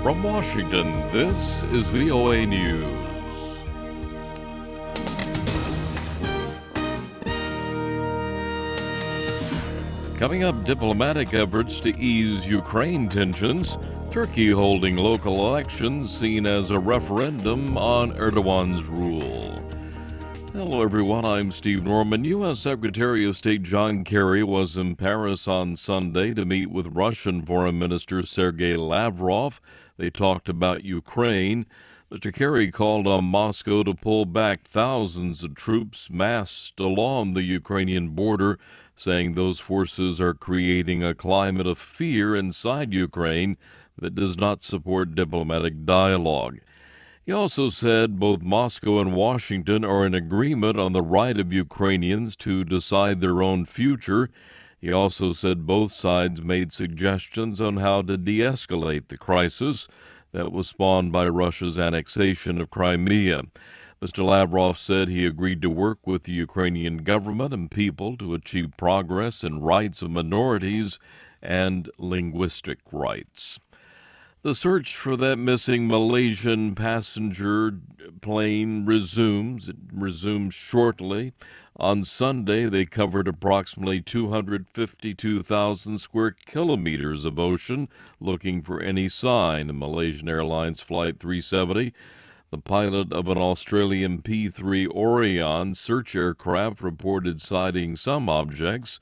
From Washington, this is VOA News. Coming up, diplomatic efforts to ease Ukraine tensions, Turkey holding local elections seen as a referendum on Erdogan's rule. Hello everyone, I'm Steve Norman. U.S. Secretary of State John Kerry was in Paris on Sunday to meet with Russian Foreign Minister Sergei Lavrov. They talked about Ukraine. Mr. Kerry called on Moscow to pull back thousands of troops massed along the Ukrainian border, saying those forces are creating a climate of fear inside Ukraine that does not support diplomatic dialogue. He also said both Moscow and Washington are in agreement on the right of Ukrainians to decide their own future. He also said both sides made suggestions on how to de-escalate the crisis that was spawned by Russia's annexation of Crimea. Mr. Lavrov said he agreed to work with the Ukrainian government and people to achieve progress in rights of minorities and linguistic rights. The search for that missing Malaysian passenger plane resumes. It resumes shortly. On Sunday, they covered approximately 252,000 square kilometers of ocean looking for any sign of Malaysian Airlines Flight 370. The pilot of an Australian P-3 Orion search aircraft reported sighting some objects.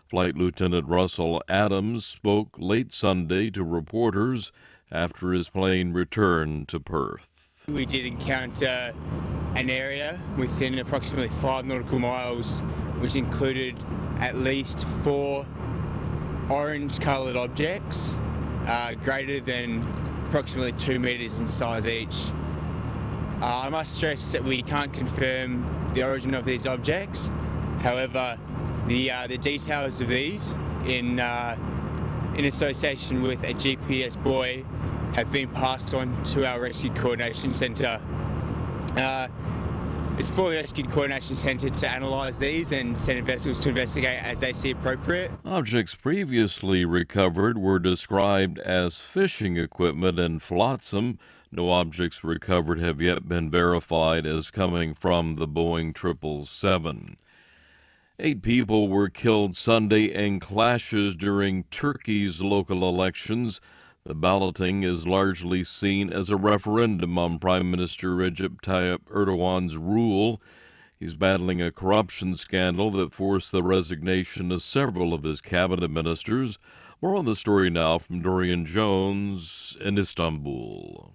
Flight Lieutenant Russell Adams spoke late Sunday to reporters after his plane returned to Perth. We did encounter an area within approximately 5 nautical miles, which included at least 4 orange-coloured objects, greater than approximately 2 metres in size each. I must stress that we can't confirm the origin of these objects. However, the details of these in association with a GPS buoy have been passed on to our Rescue Coordination Centre. It's for the Rescue Coordination Centre to analyse these and send vessels to investigate as they see appropriate. Objects previously recovered were described as fishing equipment and flotsam. No objects recovered have yet been verified as coming from the Boeing 777. 8 people were killed Sunday in clashes during Turkey's local elections. The balloting is largely seen as a referendum on Prime Minister Recep Tayyip Erdogan's rule. He's battling a corruption scandal that forced the resignation of several of his cabinet ministers. More on the story now from Dorian Jones in Istanbul.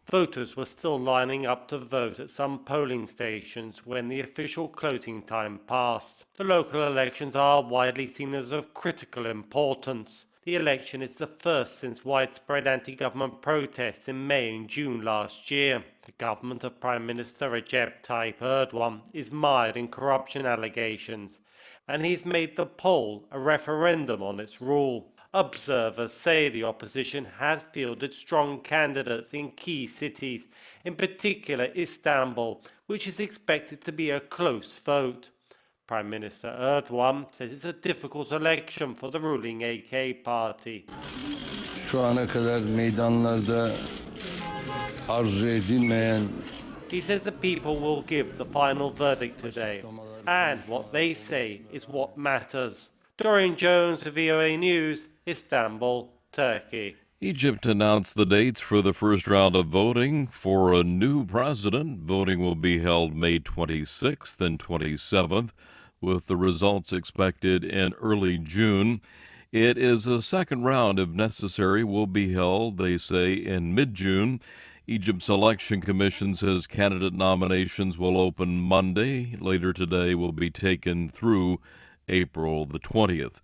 Voters were still lining up to vote at some polling stations when the official closing time passed. The local elections are widely seen as of critical importance. The election is the first since widespread anti-government protests in May and June last year. The government of Prime Minister Recep Tayyip Erdogan is mired in corruption allegations, and he's made the poll a referendum on its rule. Observers say the opposition has fielded strong candidates in key cities, in particular Istanbul, which is expected to be a close vote. Prime Minister Erdogan says it's a difficult election for the ruling AK party. Şu ana kadar meydanlarda arzu edilmeyen. He says the people will give the final verdict today, and what they say is what matters. Dorian Jones for VOA News, Istanbul, Turkey. Egypt announced the dates for the first round of voting for a new president. Voting will be held May 26th and 27th, with the results expected in early June. It is a second round, if necessary, will be held, they say, in mid-June. Egypt's election commission says candidate nominations will open Monday. Later today will be taken through April the 20th.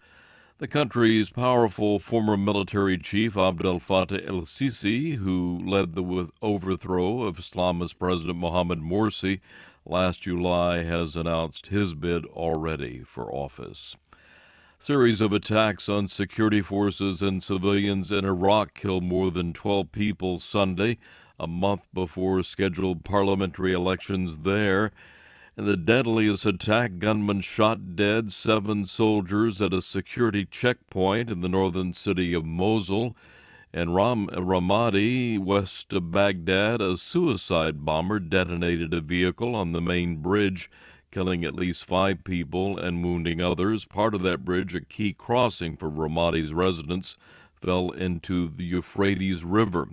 The country's powerful former military chief Abdel Fattah el-Sisi, who led the overthrow of Islamist President Mohamed Morsi last July, has announced his bid already for office. Series of attacks on security forces and civilians in Iraq killed more than 12 people Sunday, a month before scheduled parliamentary elections there. In the deadliest attack, gunmen shot dead 7 soldiers at a security checkpoint in the northern city of Mosul. In Ramadi, west of Baghdad, a suicide bomber detonated a vehicle on the main bridge, killing at least 5 people and wounding others. Part of that bridge, a key crossing for Ramadi's residents, fell into the Euphrates River.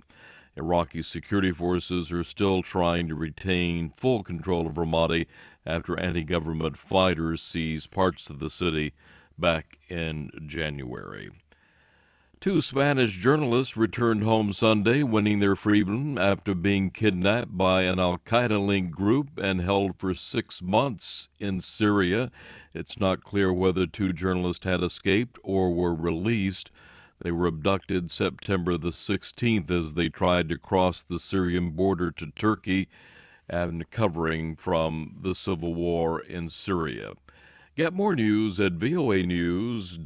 Iraqi security forces are still trying to retain full control of Ramadi after anti-government fighters seized parts of the city back in January. 2 Spanish journalists returned home Sunday, winning their freedom after being kidnapped by an al-Qaeda-linked group and held for 6 months in Syria. It's not clear whether 2 journalists had escaped or were released. They were abducted September the 16th as they tried to cross the Syrian border to Turkey and covering from the civil war in Syria. Get more news at voanews.com.